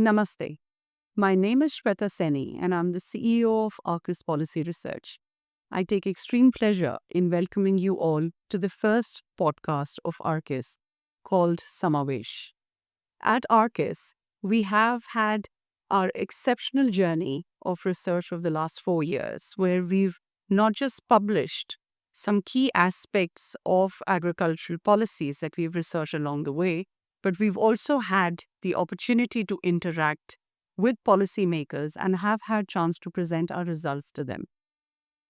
Namaste. My name is Shweta Seni, and I'm the CEO of Arcus Policy Research. I take extreme pleasure in welcoming you all to the first podcast of Arcus called Samavesh. At Arcus, we have had our exceptional journey of research over the last 4 years, where we've not just published some key aspects of agricultural policies that we've researched along the way, but we've also had the opportunity to interact with policymakers and have had chance to present our results to them.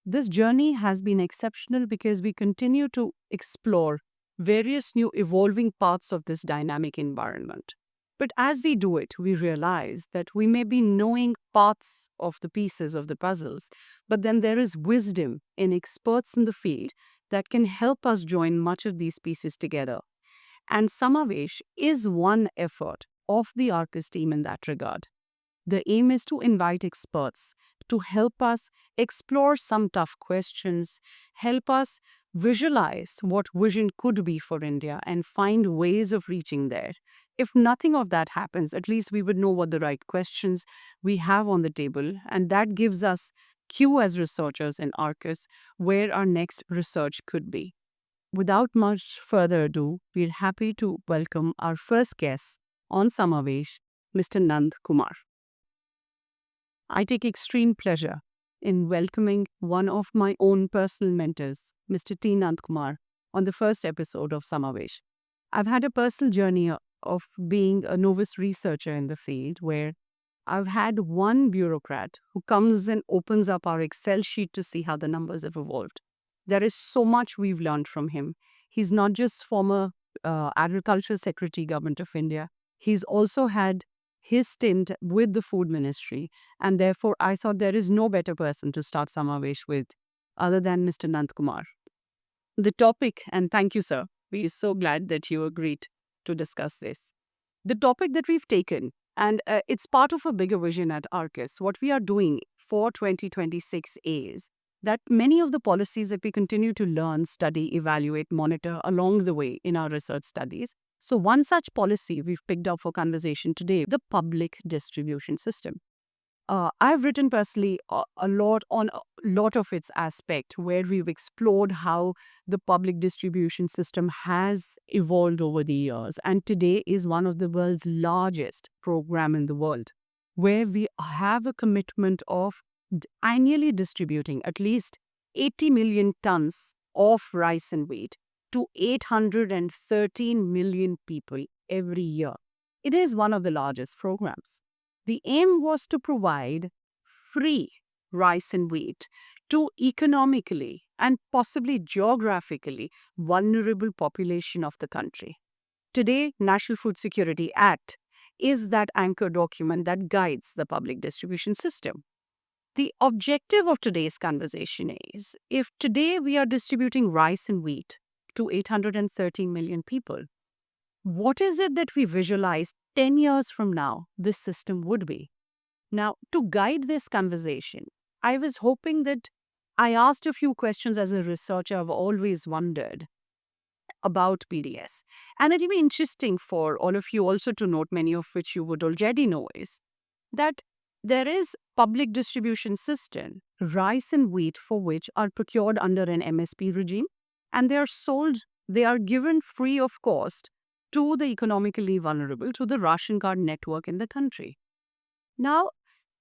This journey has been exceptional because we continue to explore various new evolving parts of this dynamic environment. But as we do it, we realize that we may be knowing parts of the pieces of the puzzles, but then there is wisdom in experts in the field that can help us join much of these pieces together. And Samavesh is one effort of the Arcus team in that regard. The aim is to invite experts to help us explore some tough questions, help us visualize what vision could be for India and find ways of reaching there. If nothing of that happens, at least we would know what the right questions we have on the table, and that gives us cue as researchers in Arcus where our next research could be. Without much further ado, we're happy to welcome our first guest on Samavesh, Mr. Nandakumar. I take extreme pleasure in welcoming one of my own personal mentors, Mr. T. Nandakumar, on the first episode of Samavesh. I've had a personal journey of being a novice researcher in the field where I've had one bureaucrat who comes and opens up our Excel sheet to see how the numbers have evolved. There is so much we've learned from him. He's not just former Agriculture Secretary, Government of India. He's also had his stint with the Food Ministry, and therefore I thought there is no better person to start Samavesh with other than Mr. Nandakumar. The topic, and thank you, sir. We are so glad that you agreed to discuss this. The topic that we've taken, and it's part of a bigger vision at Arcus. What we are doing for 2026 is that many of the policies that we continue to learn, study, evaluate, monitor along the way in our research studies. So one such policy we've picked up for conversation today, the public distribution system. I've written personally a lot on a lot of its aspect where we've explored how the public distribution system has evolved over the years, and today is one of the world's largest program in the world, where we have a commitment of annually distributing at least 80 million tons of rice and wheat to 813 million people every year. It is one of the largest programs. The aim was to provide free rice and wheat to economically and possibly geographically vulnerable population of the country. Today, National Food Security Act is that anchor document that guides the public distribution system. The objective of today's conversation is, if today we are distributing rice and wheat to 813 million people, what is it that we visualize 10 years from now this system would be? Now, to guide this conversation, I was hoping that I asked a few questions as a researcher. I've always wondered about PDS. And it'll be interesting for all of you also to note, many of which you would already know, is that there is public distribution system, rice and wheat for which are procured under an MSP regime, and they are sold, they are given free of cost to the economically vulnerable, to the ration card network in the country. Now,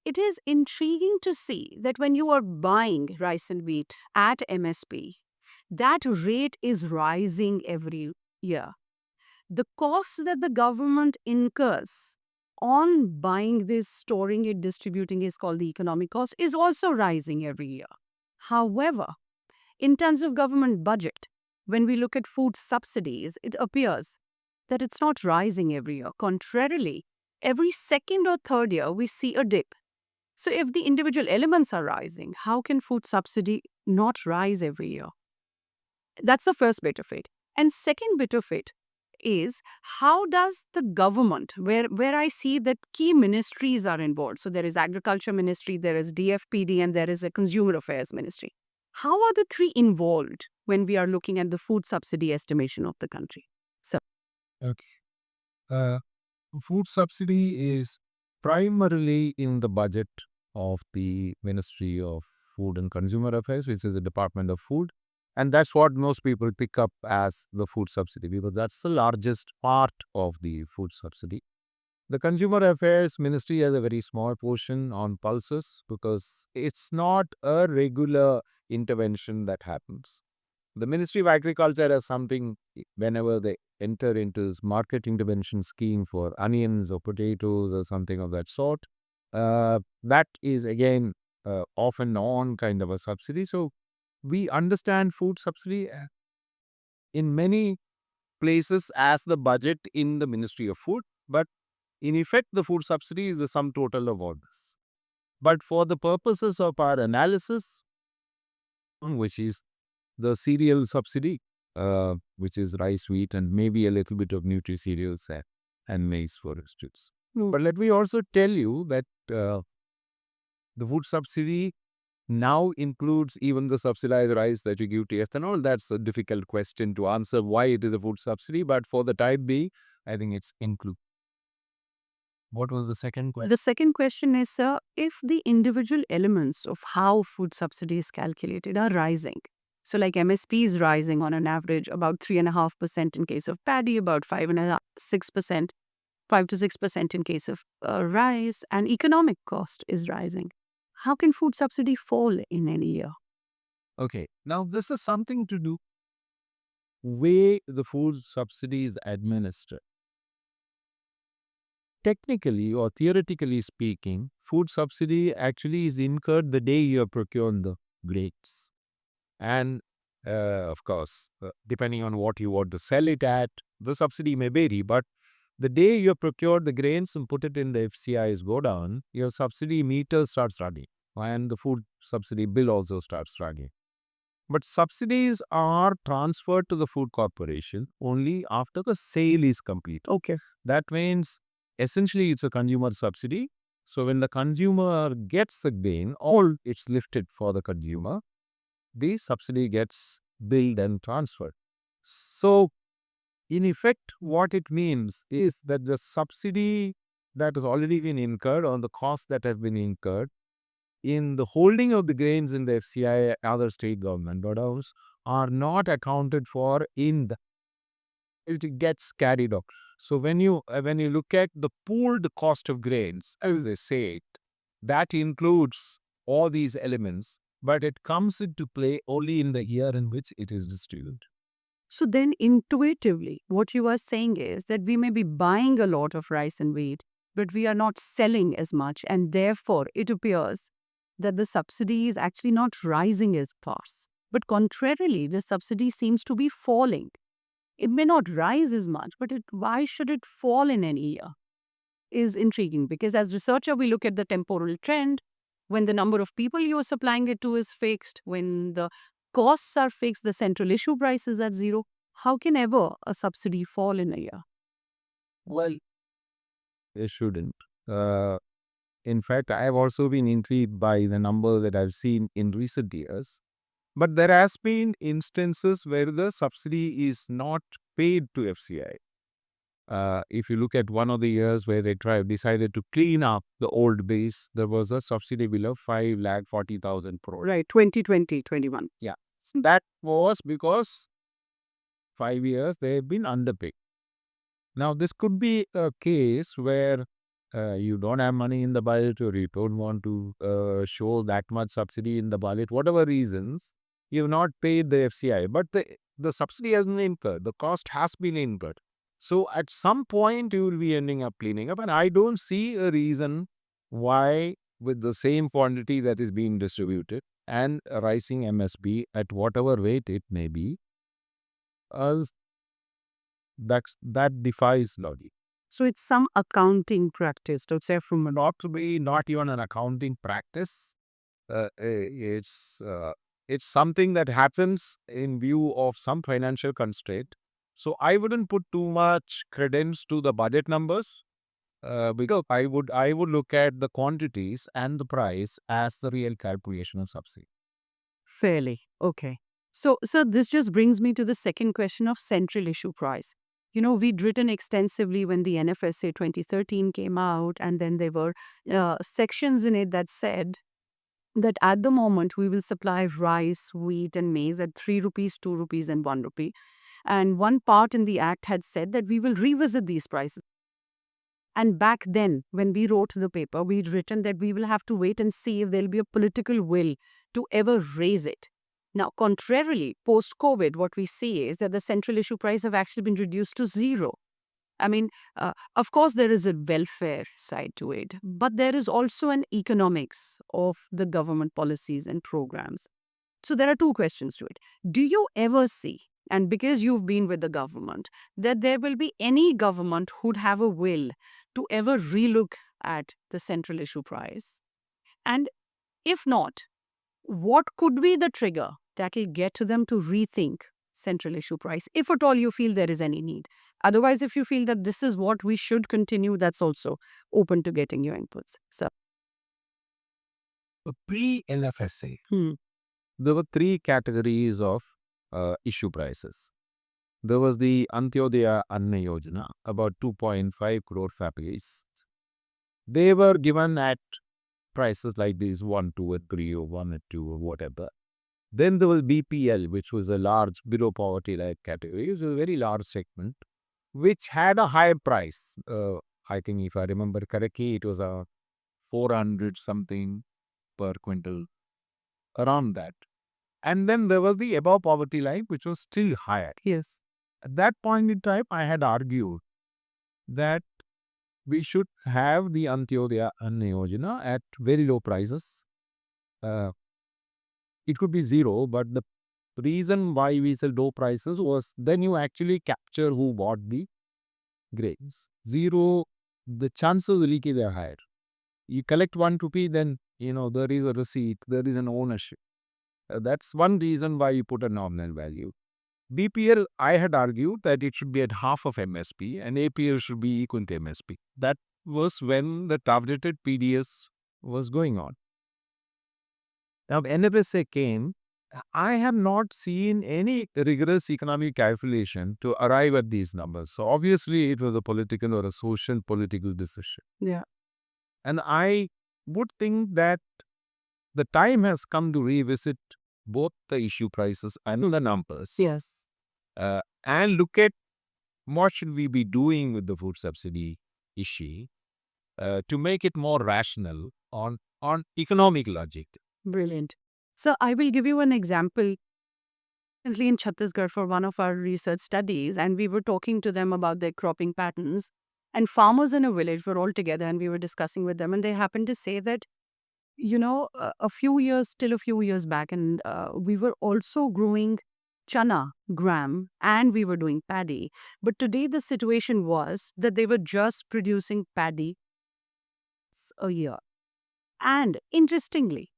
it is intriguing to see that when you are buying rice and wheat at MSP, that rate is rising every year. The cost that the government incurs on buying this, storing it, distributing is called the economic cost, is also rising every year. However, in terms of government budget, when we look at food subsidies, it appears that it's not rising every year. Contrarily, every second or third year, we see a dip. So if the individual elements are rising, how can food subsidy not rise every year? That's the first bit of it. And second bit of it is, how does the government, where I see that key ministries are involved, so there is Agriculture Ministry, there is DFPD, and there is a Consumer Affairs Ministry. How are the three involved when we are looking at the food subsidy estimation of the country? So, Okay. Food subsidy is primarily in the budget of the Ministry of Food and Consumer Affairs, which is the Department of Food. And that's what most people pick up as the food subsidy because that's the largest part of the food subsidy. The Consumer Affairs Ministry has a very small portion on pulses because it's not a regular intervention that happens. The Ministry of Agriculture has something whenever they enter into this market intervention scheme for onions or potatoes or something of that sort. That is again off and on kind of a subsidy. So we understand food subsidy in many places as the budget in the Ministry of Food, but in effect, the food subsidy is the sum total of all this. But for the purposes of our analysis, which is the cereal subsidy, which is rice, wheat, and maybe a little bit of nutri cereals and maize, for instance. But let me also tell you that the food subsidy now includes even the subsidized rice that you give to ethanol. That's a difficult question to answer why it is a food subsidy, but for the time being, I think it's included. What was the second question? The second question is, sir, if the individual elements of how food subsidy is calculated are rising, so like MSP is rising on an average about 3.5% in case of paddy, about 5.5, 6%, 5 to 6% in case of rice, and economic cost is rising. How can food subsidy fall in any year? Okay, now this is something to do way the food subsidy is administered. Technically or theoretically speaking, food subsidy actually is incurred the day you are procuring the grades. And of course, depending on what you want to sell it at, the subsidy may vary. But the day you procure the grains and put it in the FCI's godown, your subsidy meter starts running. And the food subsidy bill also starts running. But subsidies are transferred to the food corporation only after the sale is complete. Okay. That means essentially it's a consumer subsidy. So when the consumer gets the gain, all it's lifted for the consumer, the subsidy gets billed and transferred. So in effect, what it means is that the subsidy that has already been incurred or the costs that have been incurred in the holding of the grains in the FCI, other state government godowns are not accounted for in the it gets carried out. So when you look at the pooled cost of grains, as they say it, that includes all these elements, but it comes into play only in the year in which it is distributed. So then, intuitively, what you are saying is that we may be buying a lot of rice and wheat, but we are not selling as much, and therefore it appears that the subsidy is actually not rising as fast. But contrarily, the subsidy seems to be falling. It may not rise as much, but why should it fall in any year? Is intriguing because as researcher, we look at the temporal trend. When the number of people you are supplying it to is fixed, when the costs are fixed, the central issue price is at zero. How can ever a subsidy fall in a year? Well, it shouldn't. Uh, in fact, I have also been intrigued by the number that I've seen in recent years. But there has been instances where the subsidy is not paid to FCI. If you look at one of the years where they decided to clean up the old base, there was a subsidy bill of 5,40,000 crore. Right, 2020, 21. Yeah. So that was because 5 years they have been underpaid. Now, this could be a case where you don't have money in the budget or you don't want to show that much subsidy in the budget, whatever reasons, you have not paid the FCI, but the subsidy has been incurred, the cost has been incurred. So at some point, you will be ending up cleaning up, and I don't see a reason why, with the same quantity that is being distributed and a rising MSP at whatever rate it may be, as that defies logic. So it's some accounting practice, to say from a Not to be not even an accounting practice. It's something that happens in view of some financial constraint. So I wouldn't put too much credence to the budget numbers because I would look at the quantities and the price as the real calculation of subsidy. fairly. Okay. So this just brings me to the second question of central issue price. We'd written extensively when the NFSA 2013 came out, and then there were sections in it that said that at the moment we will supply rice, wheat, and maize at 3 rupees, 2 rupees, and 1 rupee. And one part in the act had said that we will revisit these prices. And back then, when we wrote the paper, we'd written that we will have to wait and see if there'll be a political will to ever raise it. Now, contrarily, post COVID, what we see is that the central issue price have actually been reduced to zero. I mean, of course, there is a welfare side to it, but there is also an economics of the government policies and programs. So there are two questions to it. Do you ever see, and because you've been with the government, that there will be any government who'd have a will to ever relook at the central issue price? And if not, what could be the trigger that will get them to rethink central issue price, if at all you feel there is any need? Otherwise, if you feel that this is what we should continue, that's also open to getting your inputs. So, Pre-NFSA, hmm. there were three categories of issue prices. There was the Antyodaya Anna Yojana, about 2.5 crore families. They were given at prices like these 1, 2, and 3, or 1 and 2, or whatever. Then there was BPL, which was a large below poverty line category. It was a very large segment, which had a high price. I think if I remember correctly, it was a 400 something per quintal, around that. And then there was the above poverty line, which was still higher. Yes. At that point in time, I had argued that we should have the Antyodaya Anna Yojana at very low prices. It could be zero, but the reason why we said low prices was then you actually capture who bought the grains. Zero, the chances of leakage are higher. You collect 1 rupee, then there is a receipt, there is an ownership. That's one reason why you put a nominal value. BPL, I had argued that it should be at half of MSP and APL should be equal to MSP. That was when the targeted PDS was going on. Now, NFSA came. I have not seen any rigorous economic calculation to arrive at these numbers. So obviously, it was a political or a social political decision. Yeah. And I would think that the time has come to revisit both the issue prices and the numbers. Yes. And look at what should we be doing with the food subsidy issue to make it more rational on economic logic. Brilliant. So I will give you an example. Recently in Chhattisgarh for one of our research studies, and we were talking to them about their cropping patterns. And farmers in a village were all together, and we were discussing with them, and they happened to say that, a few years back, and we were also growing chana, gram, and we were doing paddy. But today the situation was that they were just producing paddy a year. And interestingly,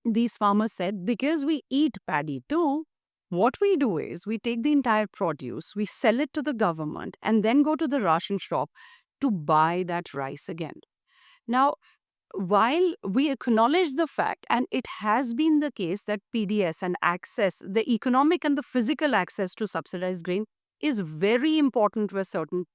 these farmers said, because we eat paddy too, what we do is we take the entire produce, we sell it to the government, and then go to the ration shop to buy that rice again. Now, while we acknowledge the fact, and it has been the case that PDS and access, the economic and the physical access to subsidized grain is very important for certain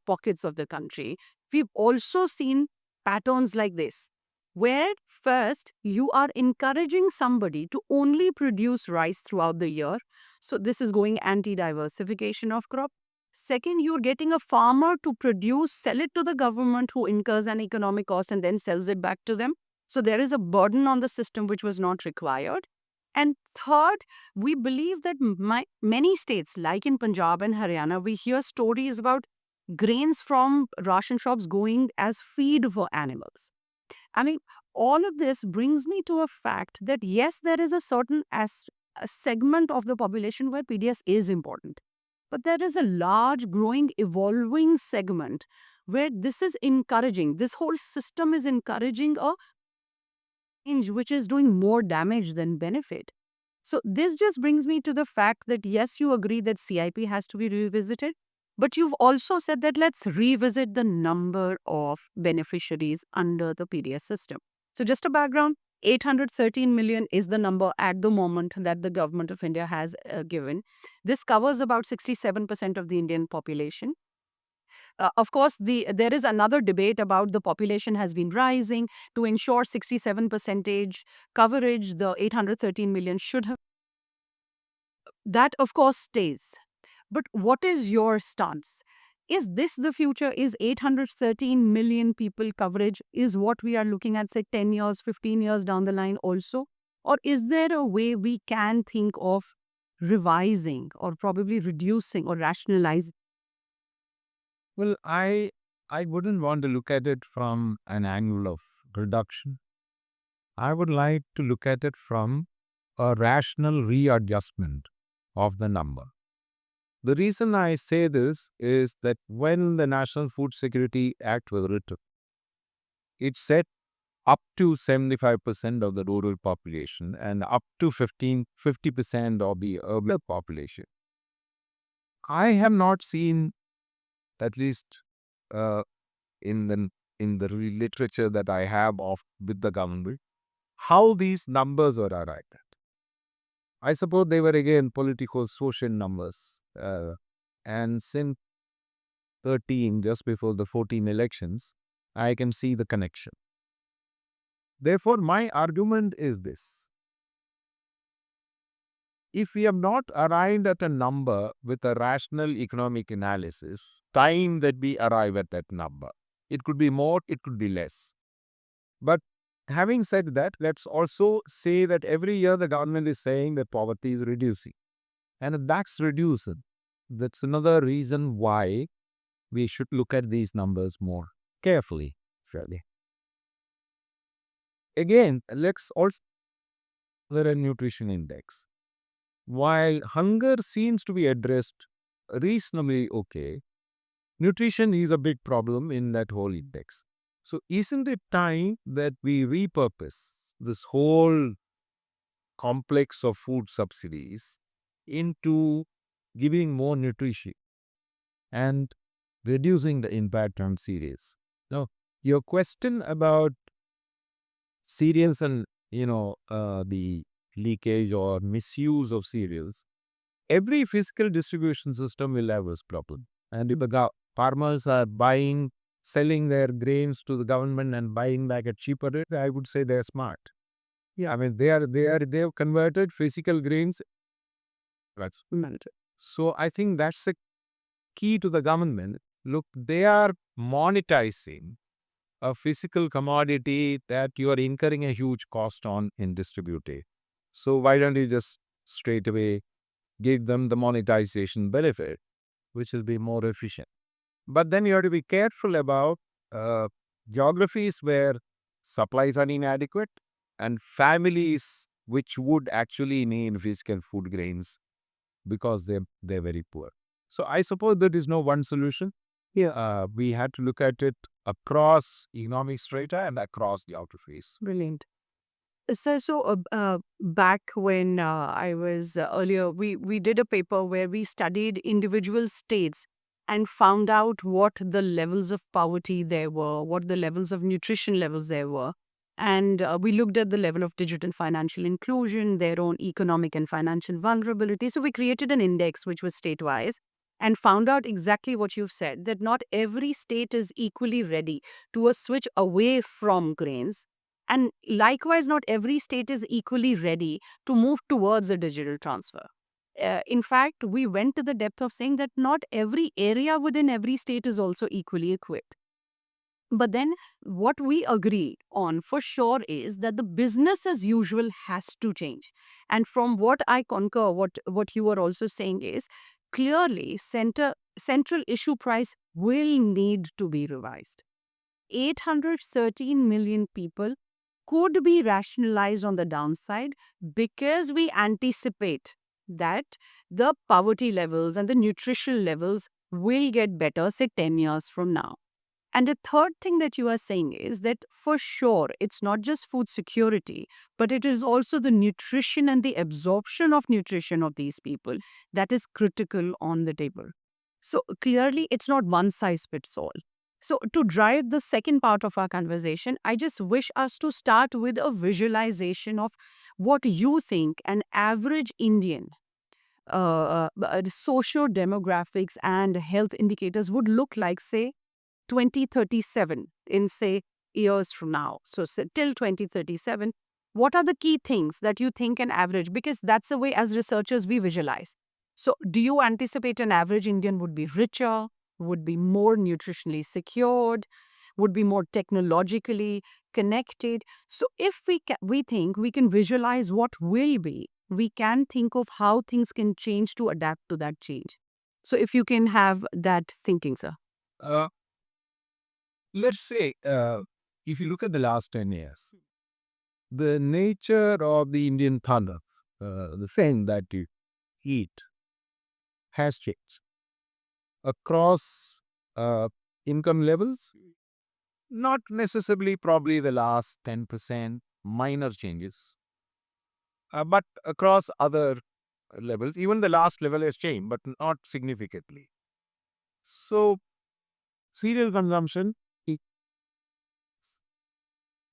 pockets of the country, we've also seen patterns like this, where first you are encouraging somebody to only produce rice throughout the year. So this is going anti-diversification of crop. Second, you're getting a farmer to produce, sell it to the government who incurs an economic cost and then sells it back to them. So there is a burden on the system which was not required. And third, we believe that many states, like in Punjab and Haryana, we hear stories about grains from ration shops going as feed for animals. I mean, all of this brings me to a fact that yes, there is a certain a segment of the population where PDS is important. But there is a large, growing, evolving segment where this is encouraging, this whole system is encouraging a change which is doing more damage than benefit. So this just brings me to the fact that yes, you agree that CIP has to be revisited, but you've also said that let's revisit the number of beneficiaries under the PDS system. So just a background, 813 million is the number at the moment that the government of India has given. This covers about 67% of the Indian population. Of course, there is another debate about the population has been rising. To ensure 67 percentage coverage, the 813 million should have. That, of course, stays. But what is your stance? Is this the future? Is 813 million people coverage is what we are looking at, say, 10 years, 15 years down the line also? Or is there a way we can think of revising or probably reducing or rationalizing? Well, I wouldn't want to look at it from an angle of reduction. I would like to look at it from a rational readjustment of the number. The reason I say this is that when the National Food Security Act was written, it said up to 75% of the rural population and up to 50% of the urban population. I have not seen, at least uh, in the literature that I have of with the government, how these numbers were arrived at. I suppose they were again political social numbers. And since 13, just before the 14 elections, I can see the connection. Therefore, my argument is this. If we have not arrived at a number with a rational economic analysis, time that we arrive at that number, it could be more, it could be less. But having said that, let's also say that every year the government is saying that poverty is reducing. And if that's reducing, that's another reason why we should look at these numbers more carefully. Fairly. Again, let's also look at a nutrition index. While hunger seems to be addressed reasonably okay, nutrition is a big problem in that whole index. So isn't it time that we repurpose this whole complex of food subsidies into giving more nutrition and reducing the impact on cereals? Now, your question about cereals and the leakage or misuse of cereals, every fiscal distribution system will have this problem. And if the farmers are selling their grains to the government and buying back at cheaper rate, I would say they're smart. Yeah, I mean they have converted physical grains. That's so I think that's the key to the government. Look, they are monetizing a physical commodity that you are incurring a huge cost on in distributing. So why don't you just straight away give them the monetization benefit, which will be more efficient? But then you have to be careful about uh, geographies where supplies are inadequate and families which would actually need physical food grains because they're very poor. So I suppose there is no one solution. Yeah. We had to look at it across economic strata and across geographies. Brilliant. Back when I was earlier, we did a paper where we studied individual states and found out what the levels of poverty there were, what the levels of nutrition levels there were. And we looked at the level of digital financial inclusion, their own economic and financial vulnerability. So we created an index which was state-wise and found out exactly what you've said, that not every state is equally ready to a switch away from grains, and likewise, not every state is equally ready to move towards a digital transfer. In fact, we went to the depth of saying that not every area within every state is also equally equipped. But then, what we agree on for sure is that the business as usual has to change. And from what I concur, what you are also saying is clearly central issue price will need to be revised. 813 million people could be rationalized on the downside because we anticipate that the poverty levels and the nutritional levels will get better, say 10 years from now. And the third thing that you are saying is that for sure, it's not just food security, but it is also the nutrition and the absorption of nutrition of these people that is critical on the table. So clearly, it's not one size fits all. So, to drive the second part of our conversation, I just wish us to start with a visualization of what you think an average Indian socio-demographics and health indicators would look like, say, 2037 in, say, years from now. So, say, till 2037, what are the key things that you think an average, because that's the way as researchers we visualize. So, do you anticipate an average Indian would be richer, would be more nutritionally secured, would be more technologically connected? So, if we think we can visualize what will be, we can think of how things can change to adapt to that change. So, if you can have that thinking, sir. Uh, let's say, if you look at the last 10 years, the nature of the Indian thunder, the thing that you eat, has changed across income levels. Not necessarily probably the last 10%, minor changes, but across other levels. Even the last level has changed, but not significantly. So, cereal consumption, i-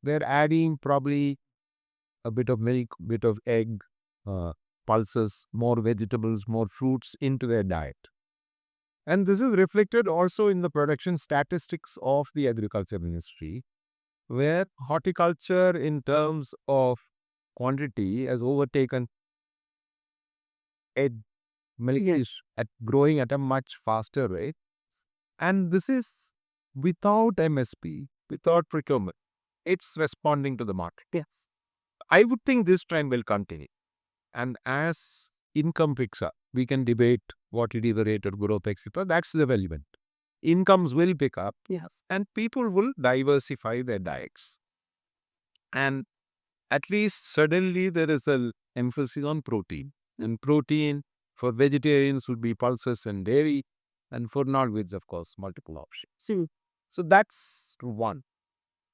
they're adding probably a bit of milk, bit of egg, uh, pulses, more vegetables, more fruits into their diet. And this is reflected also in the production statistics of the agriculture ministry, where horticulture in terms of quantity has overtaken egg. Milk is growing at a much faster rate. And this is without MSP, without procurement. It's responding to the market. Yes. I would think this trend will continue. And as income picks up, we can debate what it is the rate of growth, etc. That's the relevant. Incomes will pick up. Yes. And people will diversify their diets. And at least suddenly there is an emphasis on protein. And protein for vegetarians would be pulses and dairy. And for non-veg, of course, multiple options. So that's one.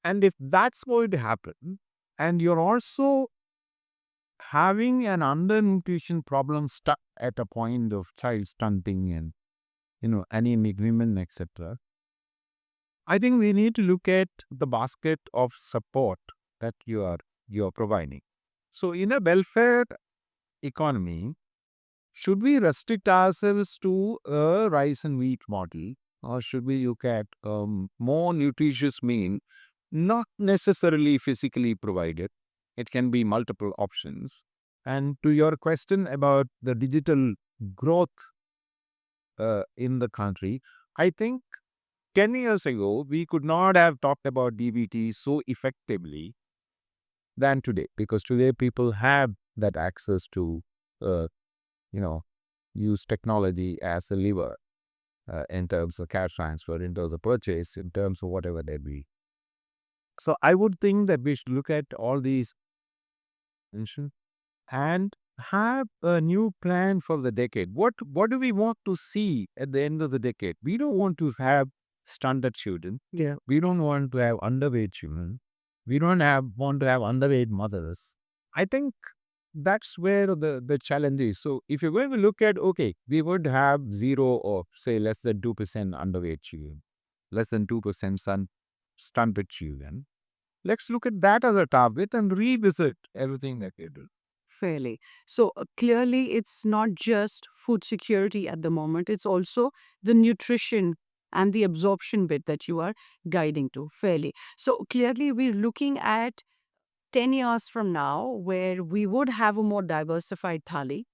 And if that's going to happen, and you're also having an undernutrition problem stuck at a point of child stunting and anemic women, etc., I think we need to look at the basket of support that you are providing. So in a welfare economy, should we restrict ourselves to a rice and wheat model, or should we look at more nutritious meal, not necessarily physically provided? It can be multiple options. And to your question about the digital growth in the country, I think 10 years ago, we could not have talked about DBT so effectively than today, because today people have that access to, you know, use technology as a lever in terms of cash transfer, in terms of purchase, in terms of whatever they be. So I would think that we should look at all these and have a new plan for the decade. What do we want to see at the end of the decade? We don't want to have stunted children. Yeah. We don't want to have underweight children. We don't want to have underweight mothers. I think that's where the challenge is. So if you're going to look at, okay, we would have 0 or say less than 2% underweight children, less than 2% stunted children. Let's look at that as a target and revisit everything that we do. Fairly. So clearly, it's not just food security at the moment, it's also the nutrition and the absorption bit that you are guiding to. Fairly. So clearly, we're looking at 10 years from now where we would have a more diversified thali.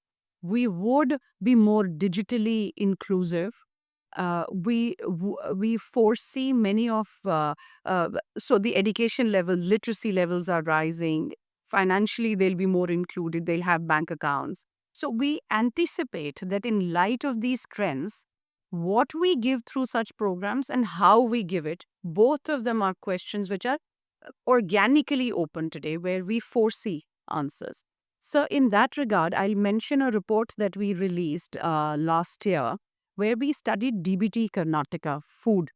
We would be more digitally inclusive. We foresee many of so the education level, literacy levels are rising. Financially, they'll be more included. They'll have bank accounts. So we anticipate that in light of these trends, what we give through such programs and how we give it, both of them are questions which are organically open today, where we foresee answers. So, in that regard, I'll mention a report that we released last year where we studied DBT Karnataka food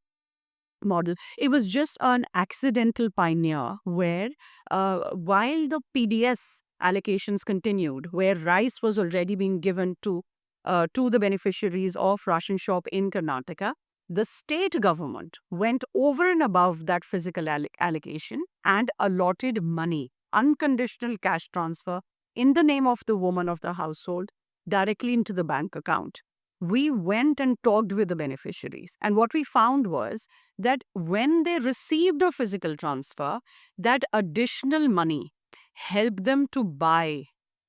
model. It was just an accidental pioneer where, while the PDS allocations continued, where rice was already being given to the beneficiaries of ration shop in Karnataka, the state government went over and above that physical allocation and allotted money, unconditional cash transfer in the name of the woman of the household directly into the bank account. We went and talked with the beneficiaries. And what we found was that when they received a physical transfer, that additional money helped them to buy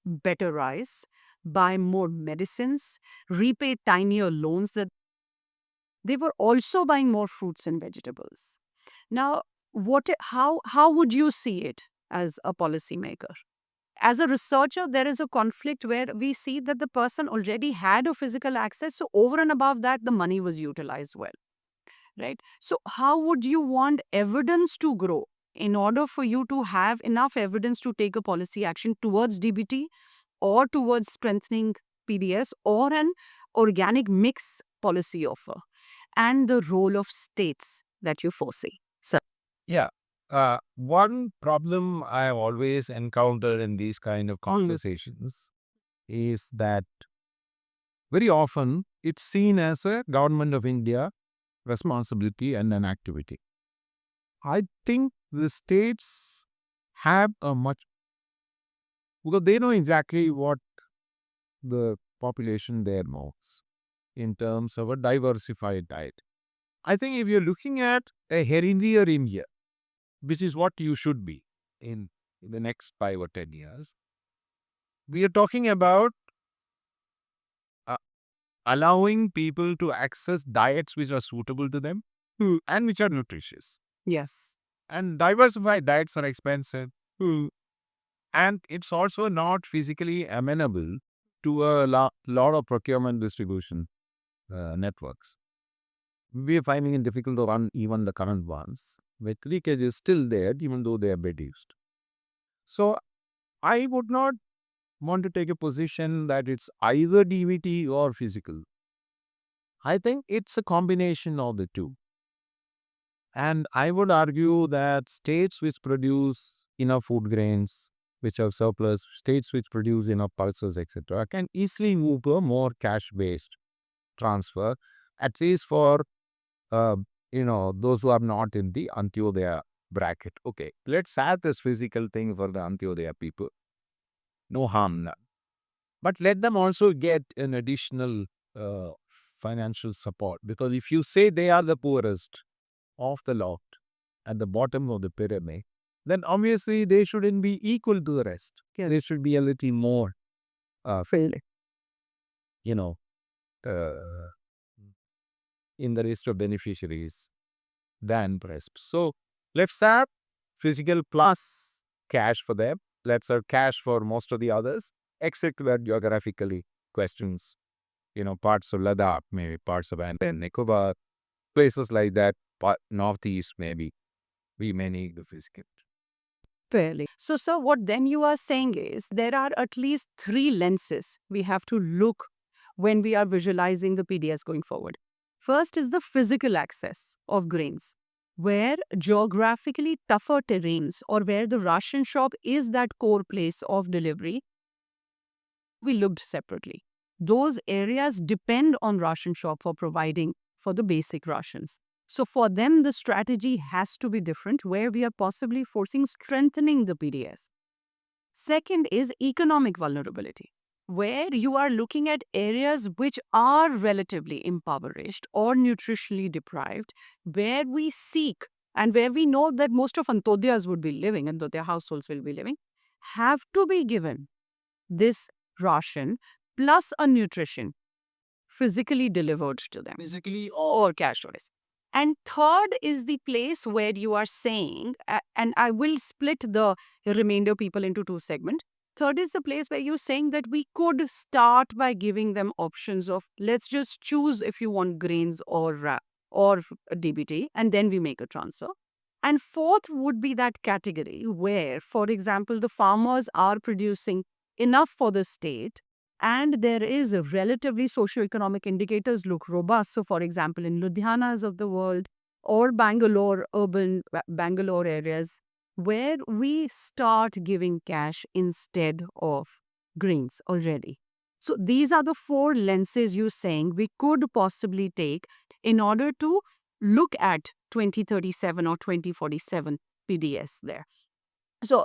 better rice, buy more medicines, repay tinier loans that they were also buying more fruits and vegetables. Now, how would you see it as a policymaker? As a researcher, there is a conflict where we see that the person already had a physical access, so over and above that, the money was utilized well, right? So, how would you want evidence to grow in order for you to have enough evidence to take a policy action towards DBT or towards strengthening PDS or an organic mix policy offer, and the role of states that you foresee? So, Yeah. One problem I always encounter in these kind of conversations is that very often it's seen as a government of India responsibility and an activity. I think the states have a much, because they know exactly what the population there knows in terms of a diversified diet. I think if you're looking at a healthier India, which is what you should be in the next 5 or 10 years, we are talking about uh, allowing people to access diets which are suitable to them and which are nutritious. yes. And diversified diets are expensive. And it's also not physically amenable to a lot of procurement distribution networks. We are finding it difficult to run even the current ones, with leakage is still there, even though they are reduced. So I would not want to take a position that it's either DVT or physical. I think it's a combination of the two. And I would argue that states which produce enough food grains, which have surplus, states which produce enough pulses, etc., can easily move to a more cash-based transfer, at least for uh, those who are not in the Antyodaya bracket. Okay, let's have this physical thing for the Antyodaya people. No harm none. But let them also get an additional uh, financial support, because if you say they are the poorest of the lot at the bottom of the pyramid, then obviously they shouldn't be equal to the rest. Yes. They should be a little more, Fairly. you know, uh, in the list of beneficiaries than rest. So let's have physical plus cash for them. Let's have cash for most of the others, except where geographically questions, parts of Ladakh, maybe parts of Andaman and Nicobar, places like that, northeast maybe, we may need the physical. Fairly. So, sir, what then you are saying is there are at least three lenses we have to look when we are visualizing the PDS going forward. First is the physical access of grains, where geographically tougher terrains or where the ration shop is that core place of delivery, we looked separately. Those areas depend on ration shop for providing for the basic rations. So for them, the strategy has to be different, where we are possibly forcing strengthening the PDS. Second is economic vulnerability, where you are looking at areas which are relatively impoverished or nutritionally deprived, where we seek and where we know that most of Antodyas would be living and their households will be living, have to be given this ration plus a nutrition physically delivered to them, physically or cash wise. And third is the place where you are saying, and I will split the remainder people into two segments. Third is the place where you're saying that we could start by giving them options of let's just choose if you want grains or DBT, and then we make a transfer. And fourth would be that category where, for example, the farmers are producing enough for the state and there is a relatively socioeconomic indicators look robust. So, for example, in Ludhianas of the world or Bangalore, urban Bangalore areas, where we start giving cash instead of greens already. So, these are the four lenses you're saying we could possibly take in order to look at 2037 or 2047 PDS there. So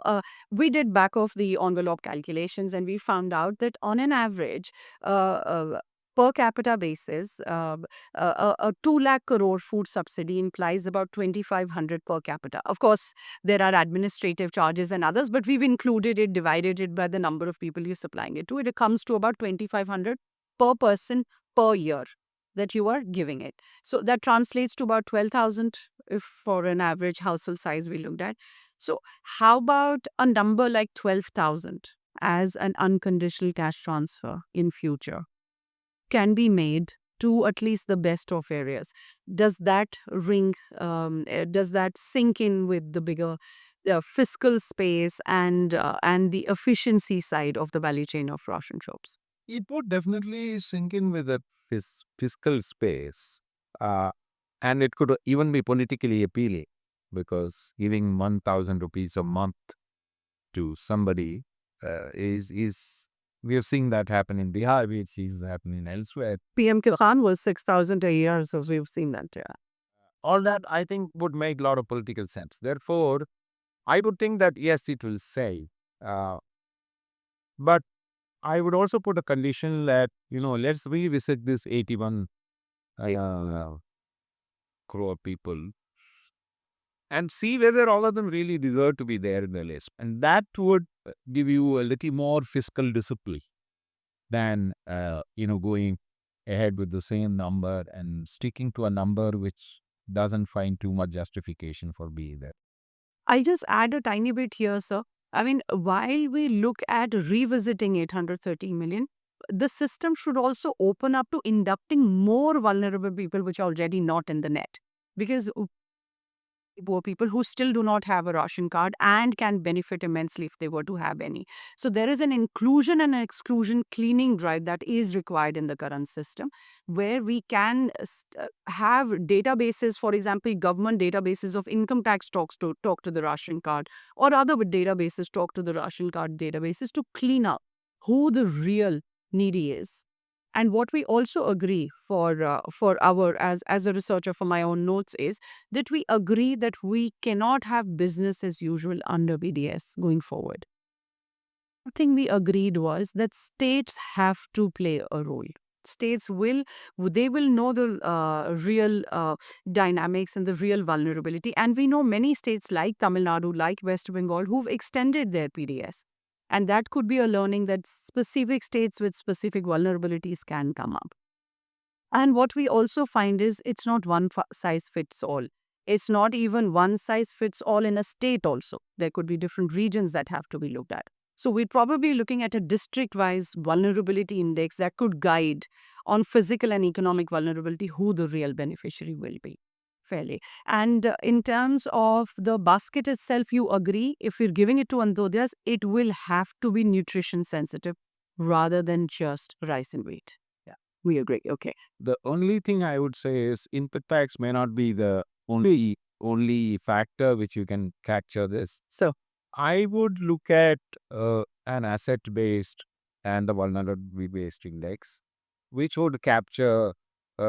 we did back of the envelope calculations, and we found out that on an average, per capita basis, a 2 lakh crore food subsidy implies about 2,500 per capita. Of course, there are administrative charges and others, but we've included it, divided it by the number of people you're supplying it to. It comes to about 2,500 per person per year that you are giving it. So that translates to about 12,000 if for an average household size we looked at. So how about a number like 12,000 as an unconditional cash transfer in future can be made to at least the best of areas? Does that does that sink in with the bigger fiscal space and the efficiency side of the value chain of ration shops? It would definitely sink in with the fiscal space. And it could even be politically appealing, because giving 1,000 rupees a month to somebody is we have seen that happen in Bihar, we have seen that happening elsewhere. PM Kisan was 6,000 a year, so we've seen that. Yeah. All that, I think, would make a lot of political sense. Therefore, I would think that yes, it will save. But I would also put a condition that, let's revisit this 81 crore people and see whether all of them really deserve to be there in the list. And that would give you a little more fiscal discipline than, going ahead with the same number and sticking to a number which doesn't find too much justification for being there. I'll just add a tiny bit here, sir. I mean, while we look at revisiting 830 million, the system should also open up to inducting more vulnerable people which are already not in the net. Because poor people who still do not have a ration card and can benefit immensely if they were to have any. So there is an inclusion and an exclusion cleaning drive that is required in the current system, where we can have databases, for example, government databases of income tax talk to the ration card, or other databases talk to the ration card databases to clean up who the real needy is. And what we also agree for our as a researcher for my own notes is that we agree that we cannot have business as usual under BDS going forward. The thing we agreed was that states have to play a role. States will know the real dynamics and the real vulnerability, and we know many states like Tamil Nadu, like West Bengal, who've extended their PDS. And that could be a learning that specific states with specific vulnerabilities can come up. And what we also find is it's not one size fits all. It's not even one size fits all in a state also. There could be different regions that have to be looked at. So we're probably looking at a district-wise vulnerability index that could guide on physical and economic vulnerability who the real beneficiary will be. Fairly. And in terms of the basket itself, you agree if you're giving it to Antodyas, it will have to be nutrition sensitive rather than just rice and wheat. Yeah, we agree. Okay. The only thing I would say is input tax may not be the only factor which you can capture this. So I would look at an asset-based and the vulnerability-based index, which would capture,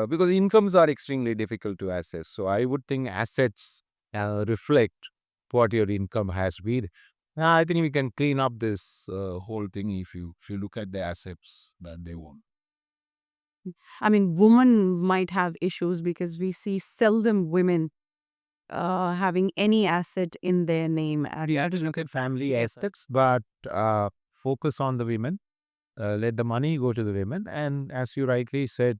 because incomes are extremely difficult to assess. So I would think assets reflect what your income has been. I think we can clean up this whole thing if you look at the assets that they want. I mean, women might have issues because we see seldom women having any asset in their name. We have to look at family assets, but focus on the women. Let the money go to the women. And as you rightly said,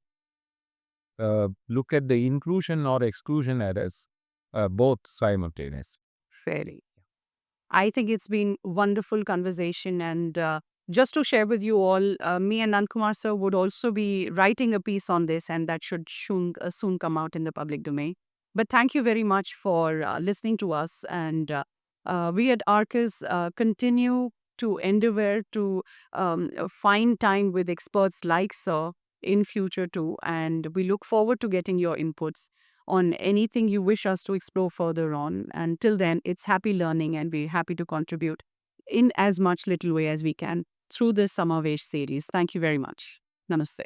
look at the inclusion or exclusion errors, both simultaneous. Fairly. I think it's been wonderful conversation, and just to share with you all, me and Nandakumar sir would also be writing a piece on this, and that should soon come out in the public domain. But thank you very much for listening to us, and we at Arcus continue to endeavor to find time with experts like sir in future too, and we look forward to getting your inputs on anything you wish us to explore further on. And till then, it's happy learning, and we're happy to contribute in as much little way as we can through this Samavesh series. Thank you very much. Namaste.